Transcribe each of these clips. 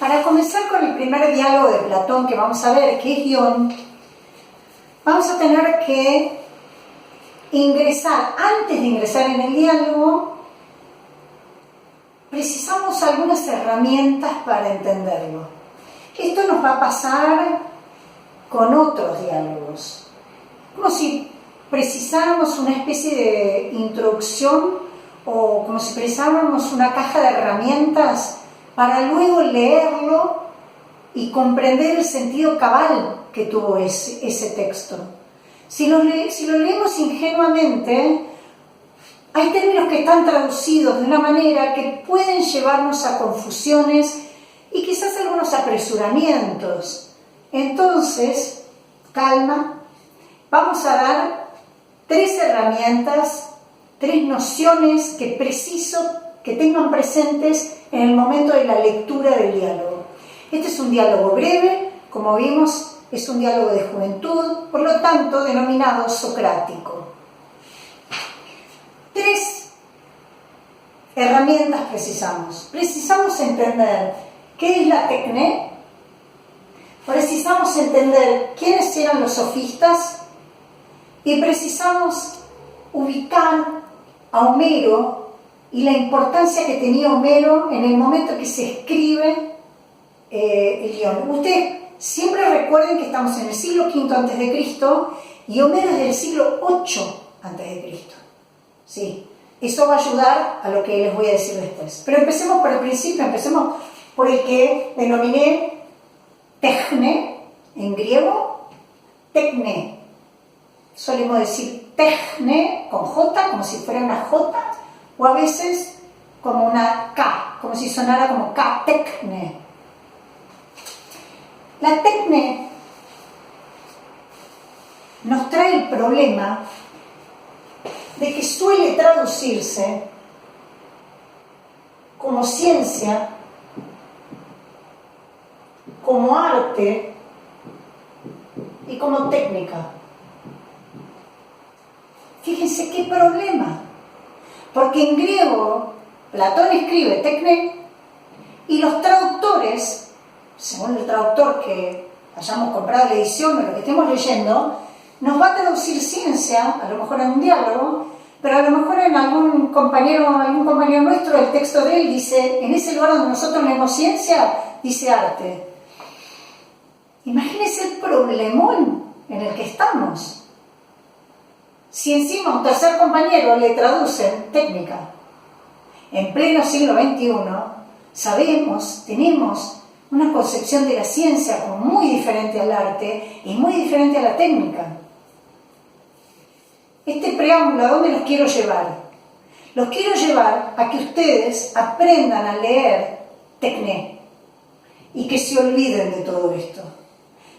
Para comenzar con el primer diálogo de Platón que vamos a ver, que es Ión, vamos a tener que ingresar, antes de ingresar en el diálogo, precisamos algunas herramientas para entenderlo. Esto nos va a pasar con otros diálogos, como si precisáramos una especie de introducción o como si precisáramos una caja de herramientas para luego leerlo y comprender el sentido cabal que tuvo ese texto. Si lo leemos ingenuamente, hay términos que están traducidos de una manera que pueden llevarnos a confusiones y quizás algunos apresuramientos. Entonces, calma, vamos a dar 3 herramientas, 3 nociones que preciso que tengan presentes en el momento de la lectura del diálogo. Este es un diálogo breve, como vimos, es un diálogo de juventud, por lo tanto denominado socrático. 3 herramientas precisamos. Precisamos entender qué es la tecné, precisamos entender quiénes eran los sofistas y precisamos ubicar a Homero y la importancia que tenía Homero en el momento que se escribe el Ión. Ustedes siempre recuerden que estamos en el siglo V a.C. y Homero es del siglo VIII a.C. Sí, eso va a ayudar a lo que les voy a decir después. Pero empecemos por el principio, empecemos por el que denominé techne, en griego, tecné. Solemos decir techne con J, como si fuera una J, o a veces como una K, como si sonara como K, tecné. La tecné nos trae el problema de que suele traducirse como ciencia, como arte y como técnica. Fíjense qué problema, porque en griego Platón escribe tecné y los traductores, según el traductor que hayamos comprado la edición o lo que estemos leyendo, nos va a traducir ciencia, a lo mejor en un diálogo, pero a lo mejor en algún compañero nuestro, el texto de él dice, en ese lugar donde nosotros leemos ciencia, dice arte. Imagínense el problemón en el que estamos. Si encima un tercer compañero le traducen técnica, en pleno siglo XXI, sabemos, tenemos una concepción de la ciencia como muy diferente al arte y muy diferente a la técnica. Este preámbulo, ¿a dónde los quiero llevar? Los quiero llevar a que ustedes aprendan a leer tecné y que se olviden de todo esto.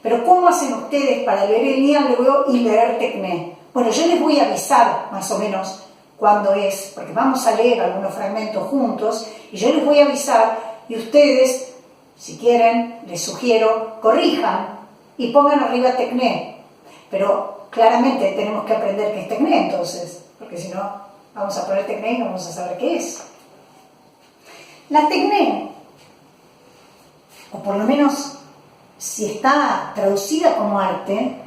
Pero ¿cómo hacen ustedes para leer el diálogo y leer tecné? Bueno, yo les voy a avisar más o menos cuándo es, porque vamos a leer algunos fragmentos juntos y yo les voy a avisar y ustedes, si quieren, les sugiero, corrijan y pongan arriba tecné. Pero claramente tenemos que aprender qué es tecné entonces, porque si no, vamos a poner tecné y no vamos a saber qué es. La tecné, o por lo menos si está traducida como arte,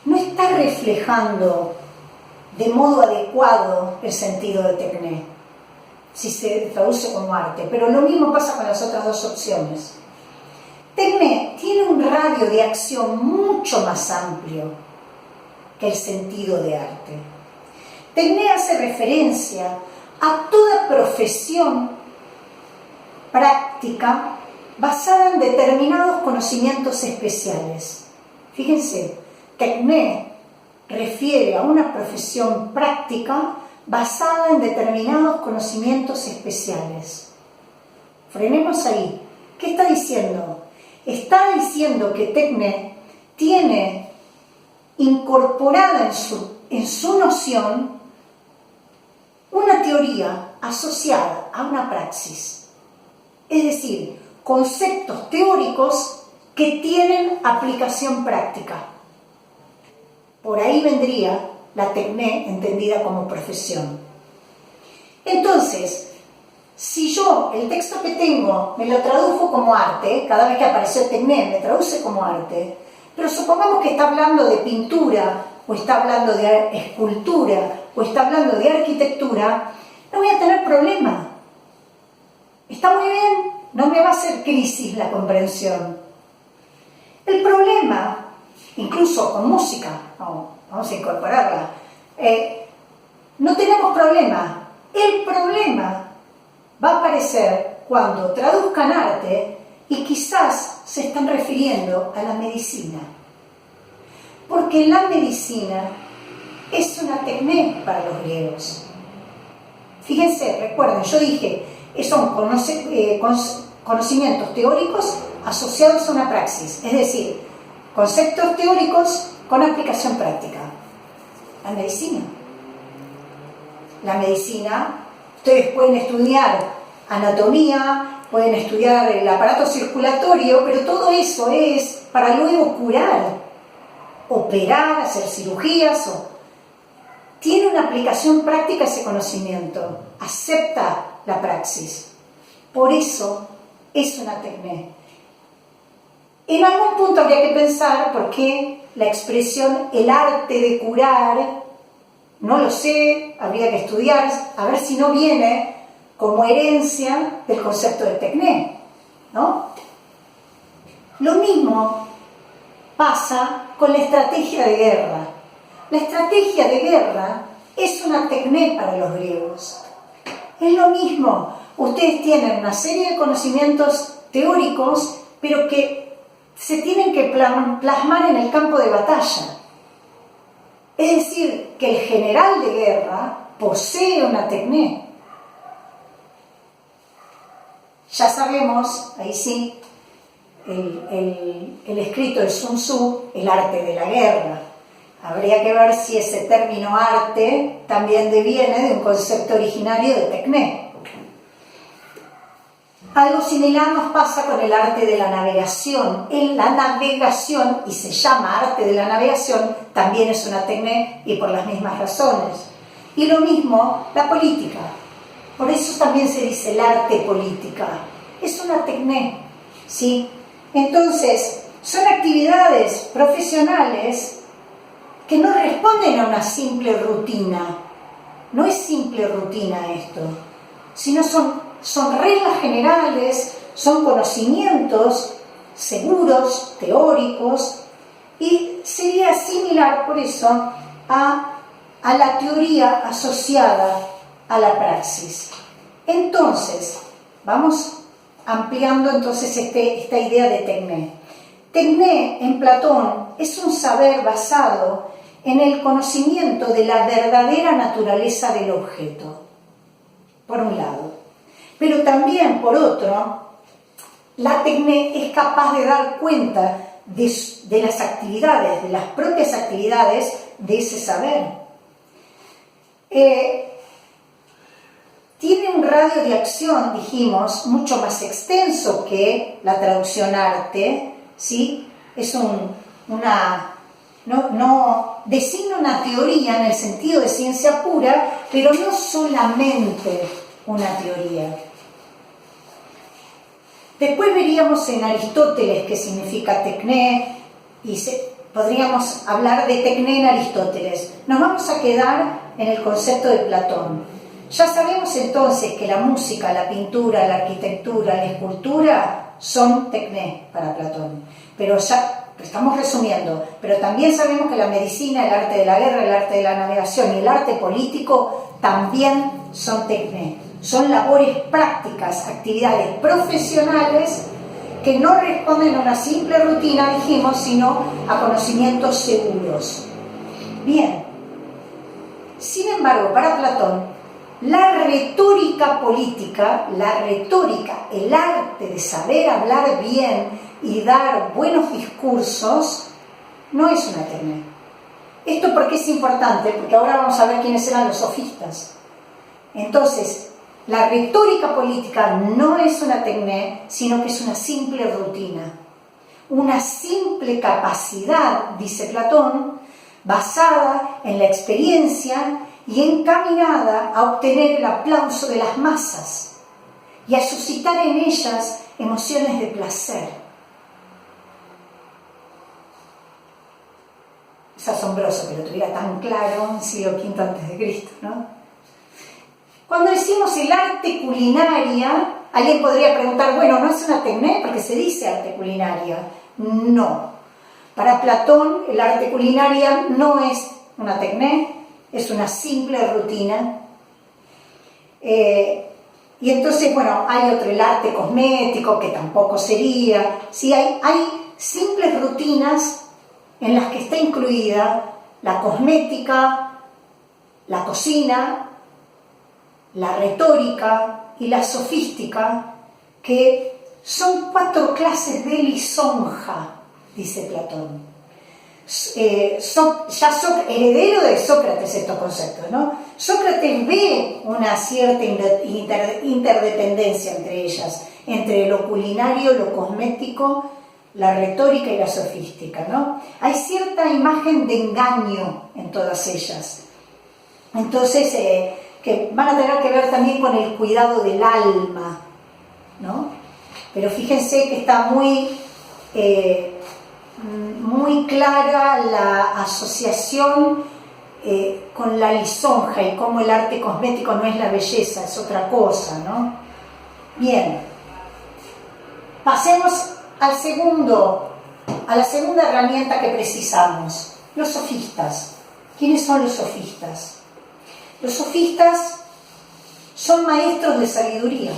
no está reflejando de modo adecuado el sentido de tecné, si se traduce como arte, pero lo mismo pasa con las otras 2 opciones. Tecné tiene un radio de acción mucho más amplio que el sentido de arte. Tecné hace referencia a toda profesión práctica basada en determinados conocimientos especiales. Fíjense, tecné refiere a una profesión práctica basada en determinados conocimientos especiales. Frenemos ahí. ¿Qué está diciendo? Está diciendo que tecné tiene incorporada en su noción una teoría asociada a una praxis. Es decir, conceptos teóricos que tienen aplicación práctica. Por ahí vendría la tecné entendida como profesión. Entonces, si yo yo el texto que tengo me lo tradujo como arte, cada vez que apareció Tecné me traduce como arte, pero supongamos que está hablando de pintura, o está hablando de escultura, o está hablando de arquitectura, no voy a tener problema. Está muy bien, no me va a hacer crisis la comprensión. El problema, incluso con música, vamos a incorporarla, no tenemos problema. El problema va a aparecer cuando traduzcan arte y quizás se están refiriendo a la medicina. Porque la medicina es una tecné para los griegos. Fíjense, recuerden, yo dije, son conocimientos teóricos asociados a una praxis, es decir, conceptos teóricos con aplicación práctica. La medicina. La medicina, ustedes pueden estudiar anatomía, pueden estudiar el aparato circulatorio, pero todo eso es para luego curar, operar, hacer cirugías. Tiene una aplicación práctica ese conocimiento, acepta la praxis. Por eso es una tecné. En algún punto habría que pensar por qué la expresión el arte de curar, no lo sé, habría que estudiar, a ver si no viene como herencia del concepto de tecné, ¿no? Lo mismo pasa con la estrategia de guerra. La estrategia de guerra es una tecné para los griegos. Es lo mismo, ustedes tienen una serie de conocimientos teóricos, pero que se tienen que plasmar en el campo de batalla. Es decir, que el general de guerra posee una tecné. Ya sabemos, ahí sí, el escrito de Sun Tzu, el arte de la guerra. Habría que ver si ese término arte también deviene de un concepto originario de tecné. Algo similar nos pasa con el arte de la navegación. La navegación, y se llama arte de la navegación, también es una tecné y por las mismas razones. Y lo mismo la política. Por eso también se dice el arte política. Es una tecné, ¿sí? Entonces, son actividades profesionales que no responden a una simple rutina. No es simple rutina esto, sino son reglas generales, son conocimientos seguros, teóricos, y sería similar, por eso, a la teoría asociada a la praxis. Entonces, vamos ampliando entonces esta idea de tecné. Tecné, en Platón, es un saber basado en el conocimiento de la verdadera naturaleza del objeto, por un lado. Pero también, por otro, la tecné es capaz de dar cuenta de las actividades, de las propias actividades de ese saber. Tiene un radio de acción, dijimos, mucho más extenso que la traducción arte, ¿sí? Es designa una teoría en el sentido de ciencia pura, pero no solamente una teoría. Después veríamos en Aristóteles qué significa tecné, y podríamos hablar de tecné en Aristóteles. Nos vamos a quedar en el concepto de Platón. Ya sabemos entonces que la música, la pintura, la arquitectura, la escultura son tecné para Platón. Pero ya estamos resumiendo, pero también sabemos que la medicina, el arte de la guerra, el arte de la navegación y el arte político también son tecné. Son labores prácticas, actividades profesionales que no responden a una simple rutina, dijimos, sino a conocimientos seguros. Bien, sin embargo, para Platón, la retórica política, el arte de saber hablar bien y dar buenos discursos, no es una tecné. ¿Esto por qué es importante? Porque ahora vamos a ver quiénes eran los sofistas. Entonces, la retórica política no es una tecné, sino que es una simple rutina. Una simple capacidad, dice Platón, basada en la experiencia y encaminada a obtener el aplauso de las masas. y a suscitar en ellas emociones de placer. Es asombroso que lo tuviera tan claro en el siglo V a.C., ¿no? Cuando decimos el arte culinaria, alguien podría preguntar, bueno, ¿no es una tecné? Porque se dice arte culinaria. No. Para Platón, el arte culinaria no es una tecné, es una simple rutina. Y entonces, bueno, hay otro, el arte cosmético, que tampoco sería. Sí, hay simples rutinas en las que está incluida la cosmética, la cocina, la retórica y la sofística, que son 4 clases de lisonja, dice Platón. Heredero de Sócrates estos conceptos, ¿no? Sócrates ve una cierta interdependencia entre ellas, entre lo culinario, lo cosmético, la retórica y la sofística, ¿no? Hay cierta imagen de engaño en todas ellas. Entonces, que van a tener que ver también con el cuidado del alma, ¿no? Pero fíjense que está muy clara la asociación con la lisonja y cómo el arte cosmético no es la belleza, es otra cosa, ¿no? Bien, pasemos a la segunda herramienta que precisamos, los sofistas. ¿Quiénes son los sofistas? Los sofistas son maestros de sabiduría.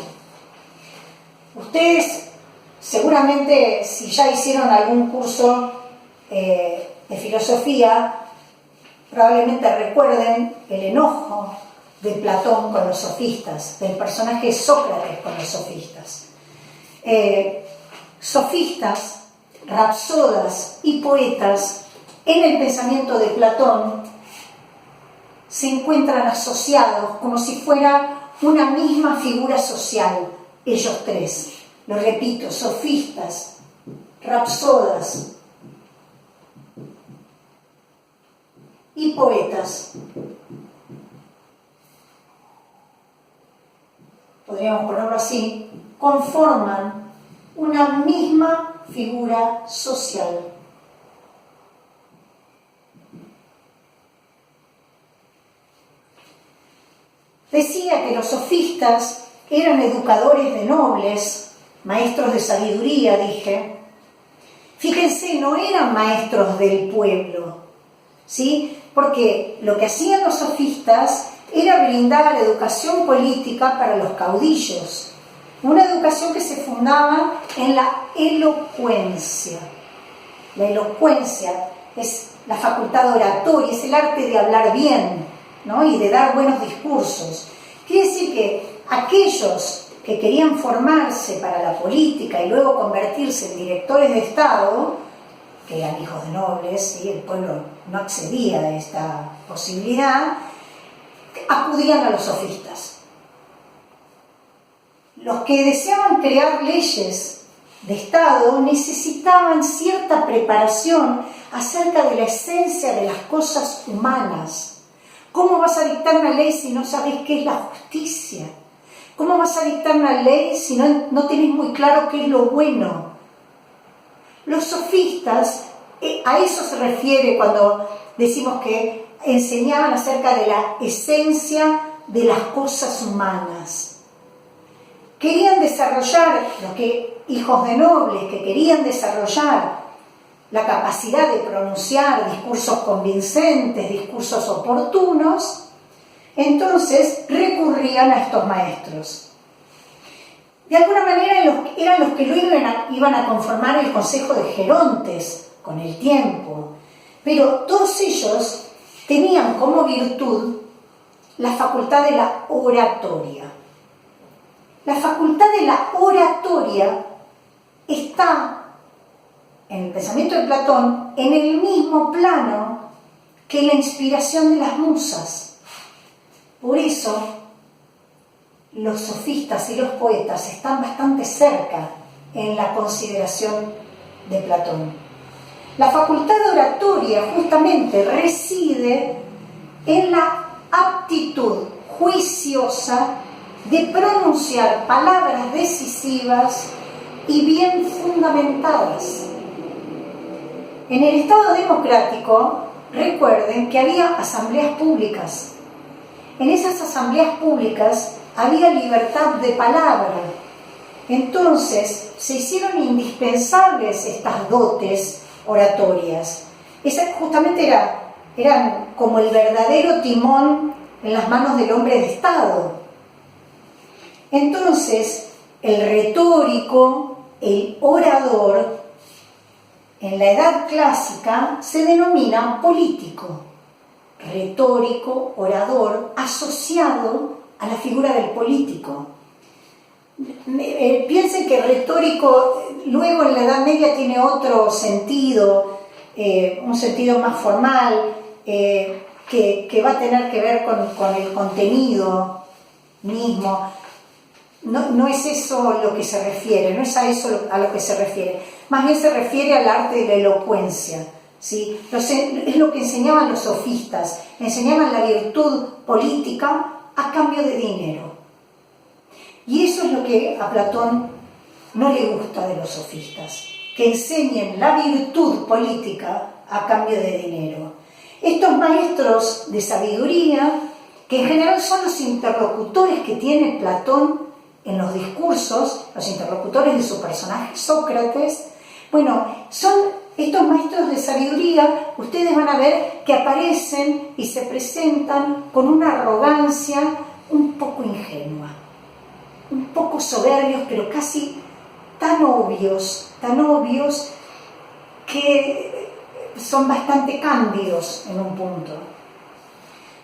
Ustedes seguramente, si ya hicieron algún curso de filosofía, probablemente recuerden el enojo de Platón con los sofistas, del personaje Sócrates con los sofistas. Sofistas, rapsodas y poetas en el pensamiento de Platón se encuentran asociados como si fuera una misma figura social, ellos tres. Lo repito, sofistas, rapsodas y poetas. Podríamos ponerlo así, conforman una misma figura social. Decía que los sofistas eran educadores de nobles, maestros de sabiduría, dije. Fíjense, no eran maestros del pueblo, ¿sí? Porque lo que hacían los sofistas era brindar educación política para los caudillos, una educación que se fundaba en la elocuencia. La elocuencia es la facultad oratoria, es el arte de hablar bien, ¿no? Y de dar buenos discursos. Quiere decir que aquellos que querían formarse para la política y luego convertirse en directores de Estado, que eran hijos de nobles, ¿sí? El pueblo no accedía a esta posibilidad, acudían a los sofistas. Los que deseaban crear leyes de Estado necesitaban cierta preparación acerca de la esencia de las cosas humanas. ¿Cómo vas a dictar una ley si no sabes qué es la justicia? ¿Cómo vas a dictar una ley si no tenés muy claro qué es lo bueno? Los sofistas, a eso se refiere cuando decimos que enseñaban acerca de la esencia de las cosas humanas. Querían desarrollar, hijos de nobles que querían desarrollar la capacidad de pronunciar discursos convincentes, discursos oportunos, entonces recurrían a estos maestros. De alguna manera eran los que luego iban a conformar el Consejo de Gerontes con el tiempo, pero todos ellos tenían como virtud la facultad de la oratoria. La facultad de la oratoria está, en el pensamiento de Platón, en el mismo plano que la inspiración de las musas. Por eso, los sofistas y los poetas están bastante cerca en la consideración de Platón. La facultad de oratoria justamente reside en la aptitud juiciosa de pronunciar palabras decisivas y bien fundamentadas. En el Estado democrático, recuerden que había asambleas públicas. En esas asambleas públicas había libertad de palabra. Entonces, se hicieron indispensables estas dotes oratorias. Justamente eran como el verdadero timón en las manos del hombre de Estado. Entonces, el retórico, el orador, en la Edad Clásica se denomina político. Retórico, orador, asociado a la figura del político. Piensen que retórico luego en la Edad Media tiene otro sentido, un sentido más formal, que va a tener que ver con el contenido mismo. No es eso lo que se refiere, no es a eso a lo que se refiere. Más bien se refiere al arte de la elocuencia, ¿sí? Es lo que enseñaban los sofistas, enseñaban la virtud política a cambio de dinero. Y eso es lo que a Platón no le gusta de los sofistas, que enseñen la virtud política a cambio de dinero. Estos maestros de sabiduría, que en general son los interlocutores que tiene Platón en los discursos, los interlocutores de su personaje Sócrates, bueno, son estos maestros de sabiduría, ustedes van a ver que aparecen y se presentan con una arrogancia un poco ingenua, un poco soberbios, pero casi tan obvios que son bastante cándidos en un punto.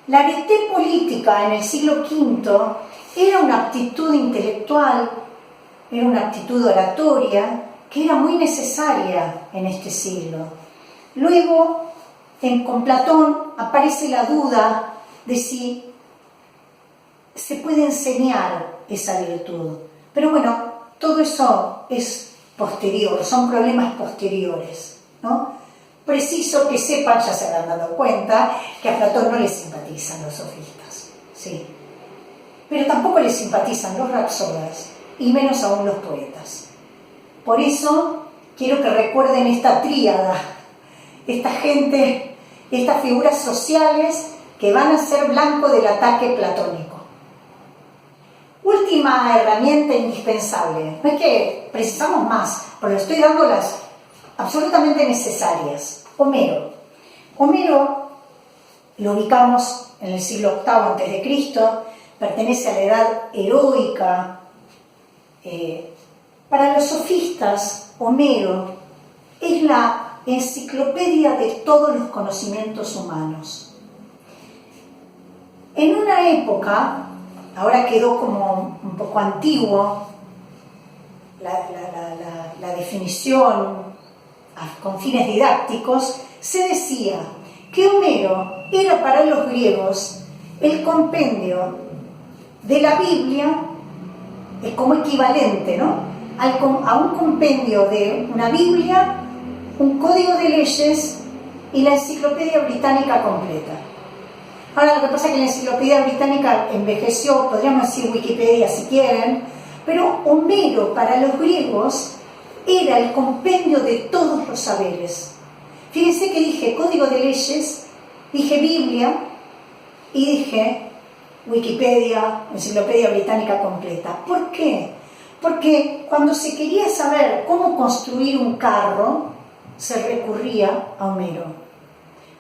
La arete política en el siglo V era una aptitud intelectual, era una aptitud oratoria que era muy necesaria en este siglo. Luego, con Platón aparece la duda de si se puede enseñar esa virtud. Pero bueno, todo eso es posterior, son problemas posteriores, ¿no? Preciso que sepan, ya se habrán dado cuenta, que a Platón no le simpatizan los sofistas, ¿sí? Pero tampoco le simpatizan los rapsodas, y menos aún los poetas. Por eso quiero que recuerden esta tríada, esta gente, estas figuras sociales que van a ser blanco del ataque platónico. Última herramienta indispensable. No es que precisamos más, pero estoy dando las absolutamente necesarias. Homero. Homero lo ubicamos en el siglo VIII a.C., pertenece a la edad heroica. Para los sofistas, Homero es la enciclopedia de todos los conocimientos humanos. En una época, ahora quedó como un poco antiguo la definición con fines didácticos, se decía que Homero era para los griegos el compendio de la Biblia, como equivalente, ¿no?, a un compendio de una Biblia, un código de leyes y la enciclopedia británica completa. Ahora, lo que pasa es que la enciclopedia británica envejeció, podríamos decir Wikipedia si quieren, pero Homero para los griegos era el compendio de todos los saberes. Fíjense que dije código de leyes, dije Biblia y dije Wikipedia, enciclopedia británica completa. ¿Por qué? Porque cuando se quería saber cómo construir un carro, se recurría a Homero.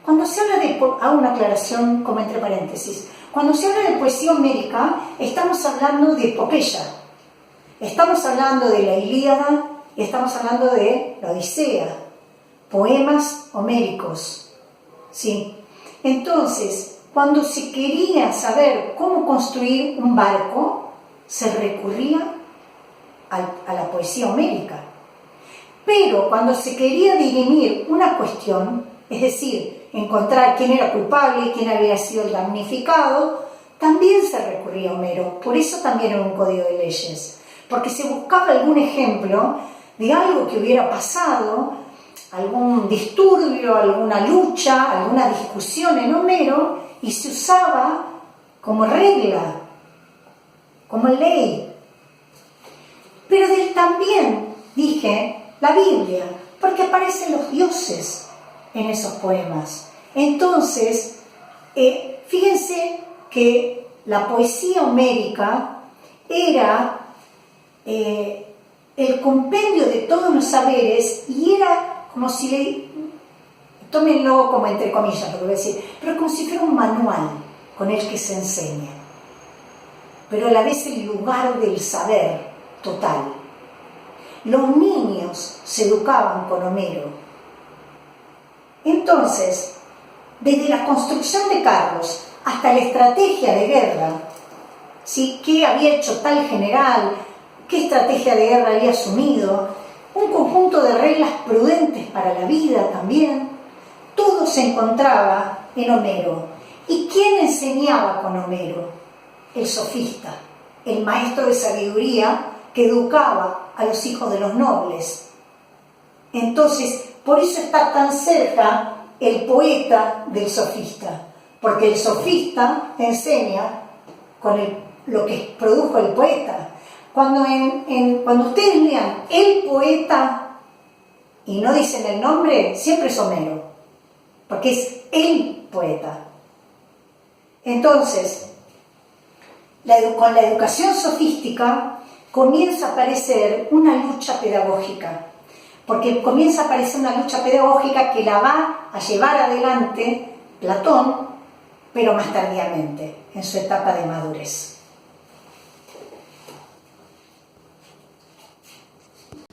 Cuando se habla de, hago una aclaración como entre paréntesis, cuando se habla de poesía homérica, estamos hablando de epopeya, estamos hablando de la Ilíada y estamos hablando de la Odisea, poemas homéricos, ¿sí? Entonces, cuando se quería saber cómo construir un barco, se recurría a la poesía homérica. Pero cuando se quería dirimir una cuestión, es decir, encontrar quién era culpable y quién había sido el damnificado, también se recurría a Homero. Por eso también era un código de leyes, porque se buscaba algún ejemplo de algo que hubiera pasado, algún disturbio, alguna lucha, alguna discusión en Homero, y se usaba como regla, como ley. Pero también dije la Biblia, porque aparecen los dioses en esos poemas. Entonces, fíjense que la poesía homérica era el compendio de todos los saberes y era como si tómenlo como entre comillas lo que voy a decir, pero como si fuera un manual con el que se enseña, pero a la vez el lugar del saber total. Los niños se educaban con Homero. Entonces, desde la construcción de carros hasta la estrategia de guerra, ¿sí? ¿Qué había hecho tal general? ¿Qué estrategia de guerra había asumido? Un conjunto de reglas prudentes para la vida también. Todo se encontraba en Homero. ¿Y quién enseñaba con Homero? El sofista, el maestro de sabiduría que educaba a los hijos de los nobles. Entonces, por eso está tan cerca el poeta del sofista, porque el sofista enseña con lo que produjo el poeta. Cuando ustedes lean el poeta y no dicen el nombre, siempre es Homero, porque es el poeta. Entonces, con la educación sofística comienza a aparecer una lucha pedagógica, porque comienza a aparecer una lucha pedagógica que la va a llevar adelante Platón, pero más tardíamente, en su etapa de madurez.